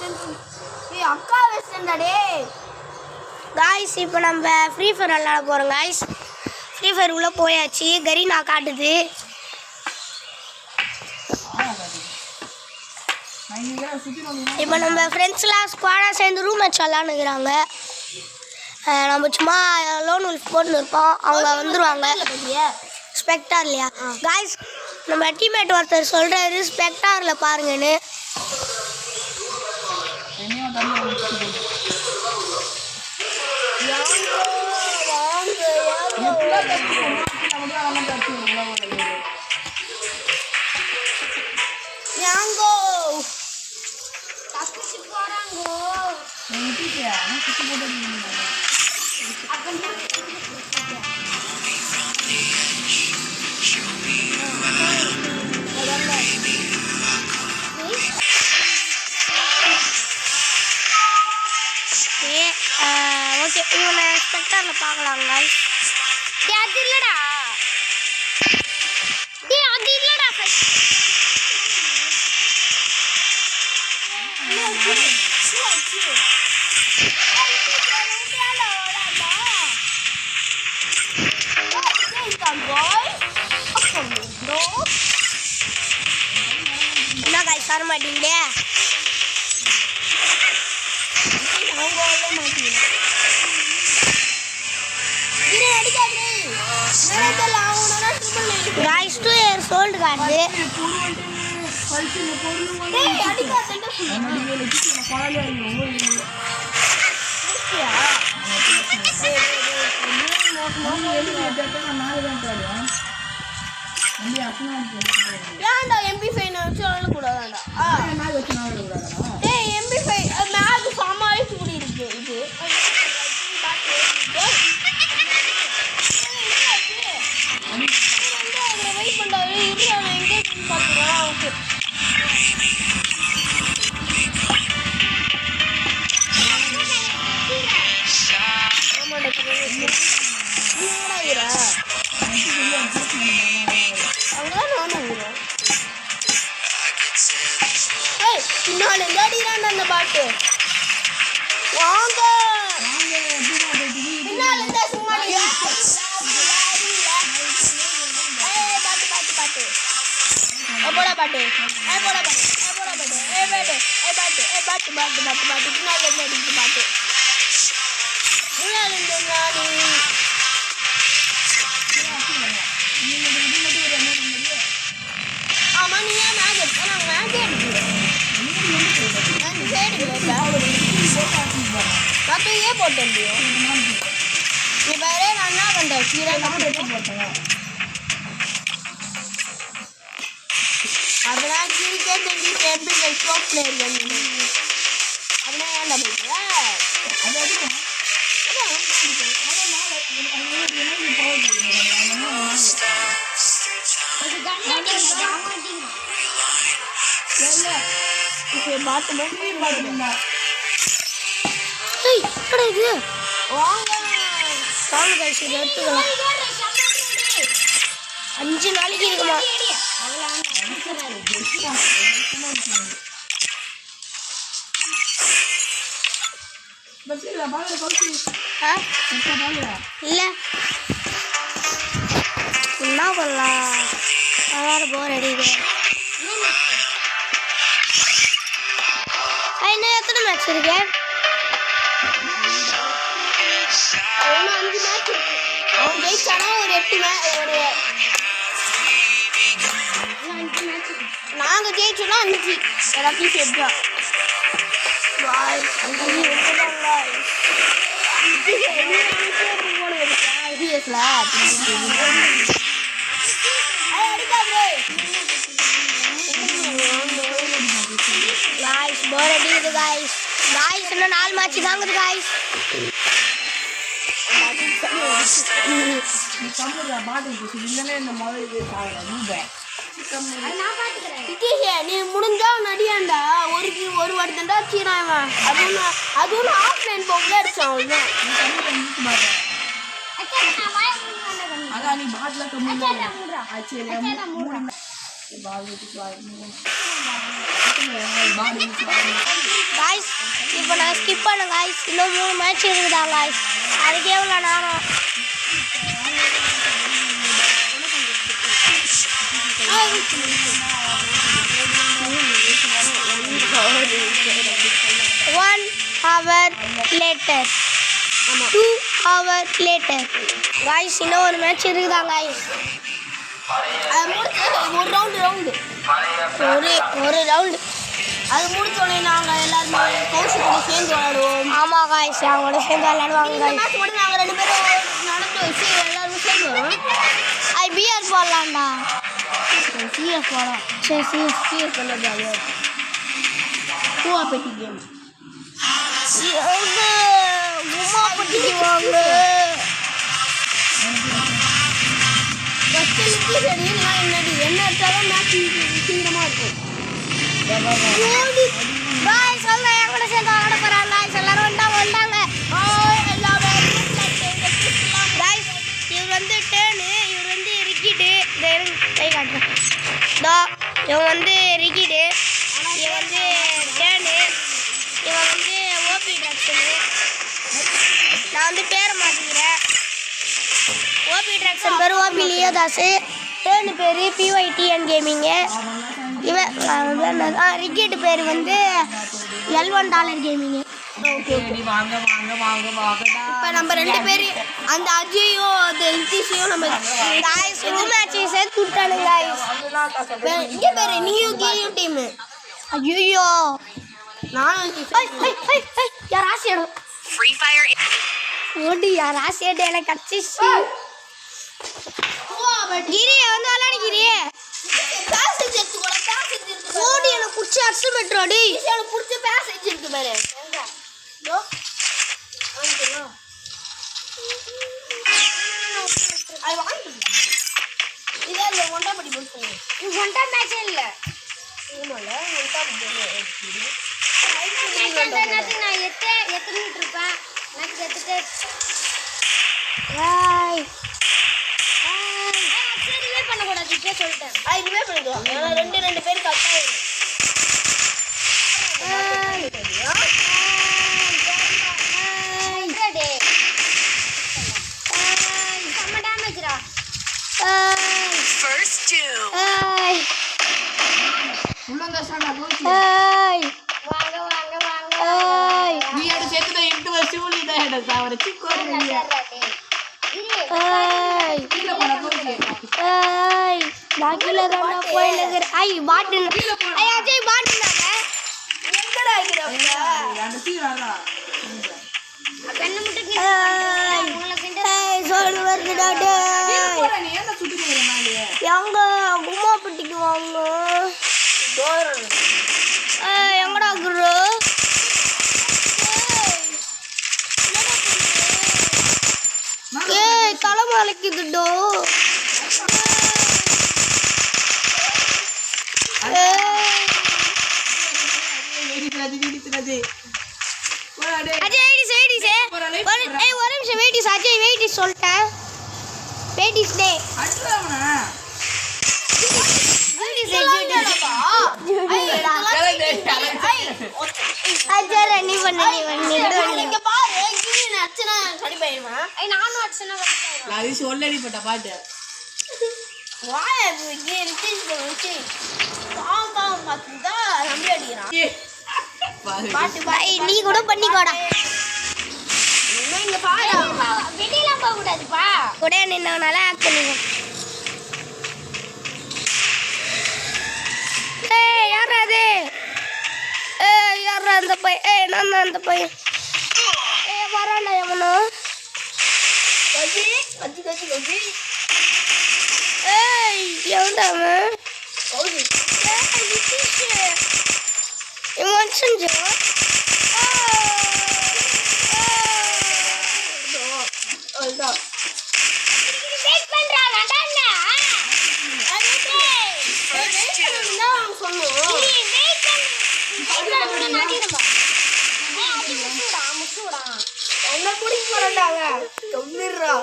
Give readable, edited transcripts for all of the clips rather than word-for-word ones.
அக்கா வெஸ்டன்டே காய்ஸ். இப்போ நம்ம ஃப்ரீ ஃபயர் விளாட போகிறோம் காய்ஸ். ஃப்ரீ ஃபயர் உள்ளே போயாச்சு. கரீனா காட்டுது. இப்போ நம்ம ஃப்ரெண்ட்ஸ்லாம் ஸ்குவாடாக சேர்ந்து ரூம் மேட்ச் விளாண்டுக்கிறாங்க. நம்ம சும்மா லோன் உல்ஃப் போட்டுன்னு இருப்போம். அவங்க வந்துடுவாங்க. ஸ்பெக்டார் இல்லையா காய்ஸ்? நம்ம டீம்மேட் ஒருத்தர் சொல்கிறாரு ஸ்பெக்டாரில் பாருங்கன்னு. ஓகே, இவனை ஸ்பெக்டாரில் பார்க்கலாம் காய்ஸ். அது இல்லைடா, அது இல்லைடா. என்ன காய்ஸ் வர மாட்டீங்களே? Guys, 2 years old காட்டுது. ஏன்டா MP5 வச்சு ஆள கூடாதாடா? டேய் MP5 மேக் சமாளிச்சு கூடி இருக்கு இது. வெயிட் பண்ணாரு இது எங்க பாக்குறா. ஓகே அந்த பாட்டு வாங்க பின்னால இந்த சும்மா பாட்டு போடா பாட்டு போடா பாட்டு போடா பாட்டு பாட்டு பாட்டு பாட்டு பாட்டு பின்னால இருந்து அடிச்சு பாட்டு முன்னால இருந்து ஆமா நீ ஏன் மேக் நான் மேக் அடிக்கிறேன். तो ये बोतल लियो ये बारे ना बंदा सीरा போட்டேன். அதனா cricket D champion top player வந்து அதனா ஏன்டா போறா அது அடிக்கும் ये बात में பாடுங்க. ஏய் என்னடா இது வாங்க சாமி गाइस இது எடுத்துக்கலாம். 5 நாளைக்கு இருக்குமா பச்சைல பாலல கவுச்சி இல்ல என்ன பண்ணலாம் வேற போர் அடிக்குது. இன்னும் எத்தனை மேட்ச் இருக்கு? 5 மேட்ச் அவன் ஜெயிச்சானா ஒரு 8 மேட்ச் ஒரு நாங்க ஜெயிச்சோம்னா 5 எல்லாத்தையும் சேர்த்தா guys போர் அடிக்குது guys இன்னும் 4 மேட்ச் தாங்குது guys. நீ கம்முடா பாட்டு இல்லனே இந்த மாதிரி சாவல நீ முடிஞ்சா நடியாண்டா ஒரு வருடண்டா சீனாவன் அதுவும் ஆஃப்லைன் போகல அடிச்சான் அவ்வளவுதான். அதான் நீ பாட்ல गाइस இப்போ நான் ஸ்கிப் பண்ணேன் காய்ஸ். இன்னும் 3 மேட்ச் இருக்குதா காய்ஸ். அதுக்கு எவ்வளோ நேரம்? One hour later. 2 hours later. Guys இன்னும் ஒரு மேட்ச் இருக்குதா காய்ஸ். ஒரு ரவுண்டு ஒரு ரவுண்டு அது முடிச்சோடனே நாங்கள் எல்லாருமே கௌஷிக்கோட சேர்ந்து விளையாடுவோம். ஆமாம் காய்ஸ் அவங்களோட சேர்ந்து விளையாடுவாங்க காய்ஸ். மேட்ச் மட்டும் நாங்கள் 2 பேரும் நடந்து வச்சு எல்லாருமே சேர்ந்து வரோம். பிஆர் போடலாம்டா. சிஎஸ் போகலாம். சரி சிஎஸ் பண்ண ஜாலியாக இருக்கும். பூவா பெட்டி கேம் உமாப்பட்டிக்கு வாங்க. ஃபஸ்ட்டு லிட்டி சரி நான் என்ன எடுத்தாலும் மேட்ச் சீக்கிரமாக இருக்கும். காய்ஸ் எல்லாம் என் கூட சேர்ந்து விளையாட போகிறாங்க காய்ஸ். எல்லாரும் வந்தாங்க. காய்ஸ் இவர் வந்து டேர்னு, இவர் வந்து ரிக்கிட்டு. கை காட்டுறேன். இவன் வந்து ரிக்கிட்டு, இவன் வந்து டேர்னு, இவன் வந்து ஓபி ட்ராக்ஷனு. நான் வந்து பேரை மாற்றிக்கிறேன். ஓபி ட்ராக்ஷன் பேர் ஓபி லியோதாஸு, டேர்னு பேர் பிஒய்டிஎன் கேமிங்கு. இவன் ரிக்கெட்டு பேர் வந்து $11 கேமிங்கு. இப்போ நம்ம 2 பேர் அந்த அஜயும் அந்த லிட்டிஷையும் நம்ம காய்ஸ் ரூம் மேட்ச் சேர்த்து விட்டானுங்க காய்ஸ். இங்கே பேர் நியூ கேம் டீமு. ஐயோ நானும் யார் ஆசையிடும் ஓடி யார் ஆசையிட்டு எனக்கு கச்சிச்சு. கிரி வந்து விளையாடிக்கிறியே ஓடி எனக்கு பிடிச்சி அரிசி மெட்ரோடி எனக்கு பிடிச்ச பேசேஜ் இருக்கு பாரு. அது வாங்கிக்கலாம். இதான் இல்லை ஒன்றாப்படி போட்டு இது ஒன்றா மேட்சே இல்லை. இல்லைல்ல ஒன்றாப்படி நான் எத்தனிட்டு இருப்பேன். எனக்கு எத்துட்டு சரிவே பண்ணக்கூடாது இப்பே சொல்லிட்டேன். இதுவே பண்ணிக்கலாம். ஏன்னா 2 பேர் கரெக்டாக இருக்கும். செம்ம டேமேஜ்ரா. வாங்க வாங்க வாங்க. நான் கீழே தான் போயிருக்கிறேன். பாட்டு அஜய் பாட்டுனாங்க எங்கடா இருக்கிறாங்க? கண்ணு மட்டும் சொல்லு வருதுடா. எங்க உமாப்பட்டிக்கு வாங்க. எங்கடா குரு தலை மலைக்குதுடோ. அஜய் வெயிட்டிஸ் சொல்லிட்டேன். வெயிட்டிஸ் டே நீ பண்ணு இங்க பாரு கிரீன் அச்சனா சரி பையமா. நானும் அச்சனா அது சொல்லடி போட்ட பாட்டு வாய் இங்கே ரிட்டீஸ் பண்ணி பாவம் மாத்துதா நம்பி அடிக்கிறான். பாட்டு நீ கூட பண்ணிக்கோடா. இங்க பாரு வெளியில போக கூடாதுப்பா. கூட நின்னவனால ஆக்ட் பண்ணிக்கோ. யாரா அது? யாரா அந்த பையன்? நான் தான் அந்த பையன். வரான்டா எவனோ. கஜி எவன்டா அவன்? இவன் செஞ்சு என்ன குடிக்க போறாங்க சொல்லிடுறா.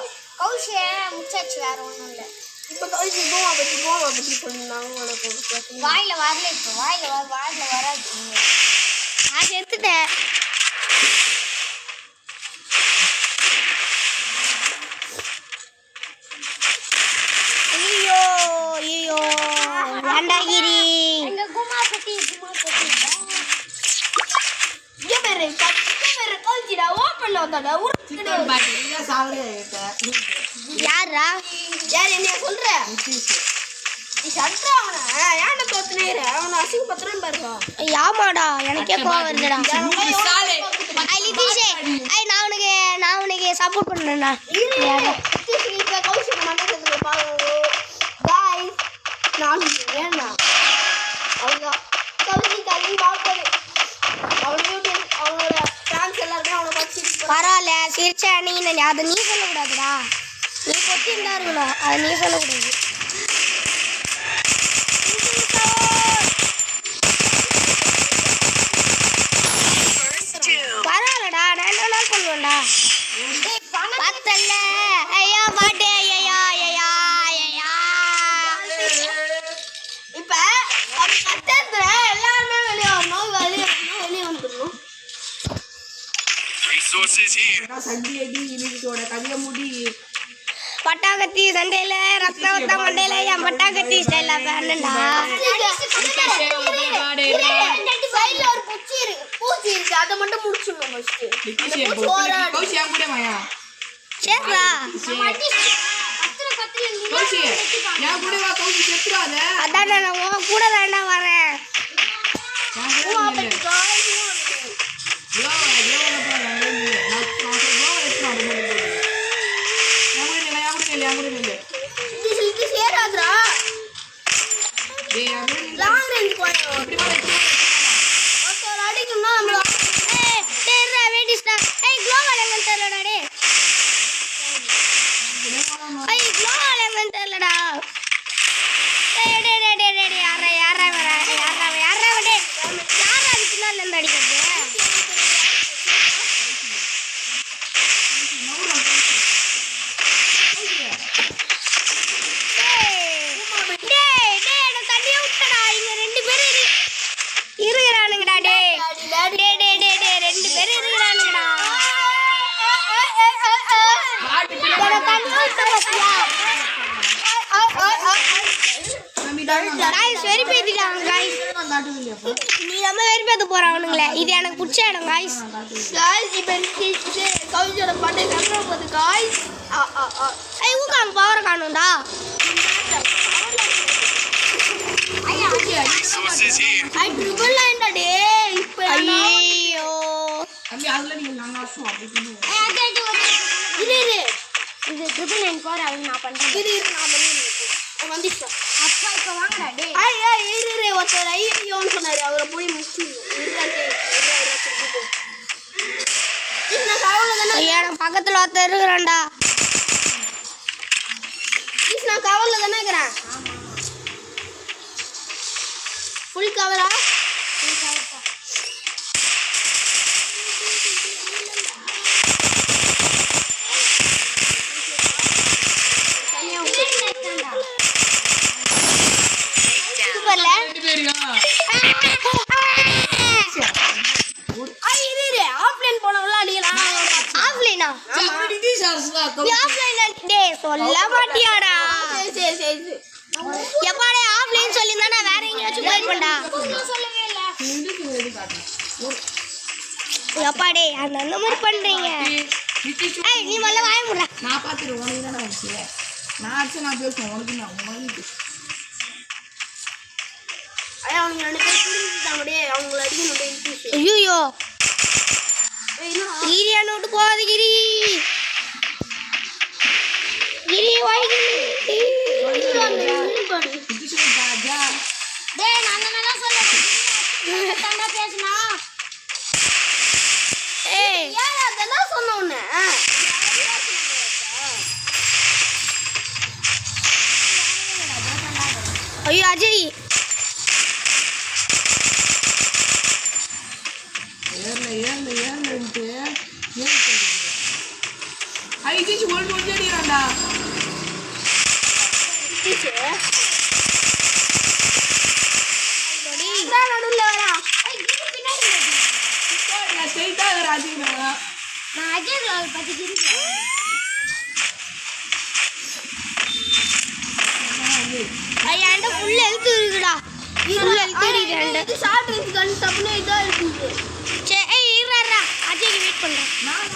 கௌஷிய முச்சாச்சு வேற ஒன்றும் இல்லை. இப்போ கௌஷி போவா பற்றி சொன்னாங்க உனக்கு வாயில வரல. இப்போ வாயில வராது. நான் செத்துட்டேன். ஐயோ ஐயோ வேண்டாகிரி. சிக்கன் பாட்டு இதான் சாவலே யாரா? யார் என்ன சொல்ற நீ சட்றா அவனை ஏன்டா தோத்துனேற அவனை அசிங்கப்படுத்துறேன்னு பாருங்க ஆமாடா எனக்கே கோவம் வருதுடா. சாலே ஐ லிட்டிஷே நான் உனக்கு சப்போர்ட் பண்றேன்டா. இப்ப கௌஷிக் மண்டலத்துல பாருங்க गाइस நான் ஏன்னா அவங்க கௌஷிக் அள்ளி பாப்பாரு அவங்களோட ஃபேன்ஸ் எல்லாரும் அவனை பார்த்து பரவாயில்ல சிரிச்சா நீ அதை நீ சொல்லக்கூடாதுடா. நீ கொத்திருந்தா இருக்கணும், அதை நீ சொல்லக்கூடாது. பரவாயில்லடா நான் என்ன நாள் பண்ணுவேன்டா. பத்தல்ல ஐயா பாட்டு ஐயா ஐயா ஐயா. இப்ப கட்டத்துல எல்லாருமே வெளியே வரணும் வெளியே வந்துடணும். சந்தி அடி இனிக்கோட கவிய முடி பட்டாக்கத்தி சண்டையில ரத்தம் வத்த மண்டையில என் பட்டாக்கத்தி ஸ்டைல வேணும்டா. சைடுல ஒரு பூச்சி இருக்கு அதை மட்டும் முடிச்சிடணும் ஃபர்ஸ்ட். சரிடா அதான் நான் உன் கூட தானே வரேன். சேராதுரா லாங் ரேஞ்ச் போறோம் ஒருத்தர் அடிக்கணும்னா நம்ம சரிடா வேண்டிஸ்டா. குளோபல் எங்கன்னு தெரியலடா டே. குளோபல் எங்கன்னு தெரியலடா. யாரா பின்னால இருந்து அடிக்கிறது? இருக்கிறானுங்கடா டே டே டே டே டே 2 பேர் இருக்கிறானுங்கடா. காய்ஸ் வெரி பேத்திட்டாங்க காய்ஸ். நீ நம்ம வெரி பேத்து போறவனுங்களே. இது எனக்கு பிடிச்ச இடம் காய்ஸ். गाइस இப்போ கவுஜோட பாட்டை கண்ட்ரோ போது गाइस ஊக்காங்க பவர் காணும்டா. ஐ ட்ரிபிள் லைன்டா டே இப்போ ஐயோ தம்பி அதுல நீங்க நாங்க வருஷம் அப்படி இரு இது ட்ரிபிள் லைன் போற அவன் நான் பண்றேன். இரு நான் வந்துச்சு அப்பா இப்ப வாங்கடா டே. இரு ஒருத்தர் ஐயோன்னு சொன்னாரு அவரை போய் முடிச்சு எனக்கு பக்கத்துல ஒருத்தர் இருக்கிறான்டா. நான் கவர்ல தானே இருக்கிறேன். ஃபுல் கவரா சூப்பர்ல ஆஃப்லைன் போனவங்கள அடிக்கலாம். ஆஃப்லைனா அப்படி டி சார்ஸ்ல ஆஃப்லைன் டே சொல்ல மாட்டியாடா. சரி எப்பாடே ஆஃப்லைன் சொல்லிருந்தா நான் வேற எங்கயாச்சும் போயிருப்பேன்டா. எப்பாடே அந்த மாதிரி பண்றீங்க. நீ முதல்ல வாய முடியல. நான் பாத்துட்டு உனக்கு தானே வந்துச்சு. நான் அடிச்சு நான் பேசுவேன் உனக்கு நான் உனக்கு அவங்க 2 பேர் புரிஞ்சுட்டாங்கடே அவங்கள அடிக்கணும். ஐயோ கிரியா நோட்டு போகாது கிரி கிரி வாய்கிரி டேய் நான் நல்லா சொல்ல தண்டா பேசுனா. ஏய் ஏன் அதெல்லாம் சொன்ன உடனே ஐயோ அஜய் ஏர்லன்ட்டு ஐடிச்சு ஓல்டு ஓடிறான்டா. நடுவுல வரா ஸ்ட்ரைட்டா ராஜிக்கிறேன். நான் அஜய் லால் பத்தி இருக்கேன். என்கிட்ட ஃபுல் ஹெல்த் இருக்குடா. ஃபுல் ஹெல்த் இருக்கு. இது ஷார்ட் ரேஞ்ச் கன் டப்புனு இதா இருக்குது. சரி, இருடா அஜய்க்கு வெயிட் பண்ணுறேன். நான்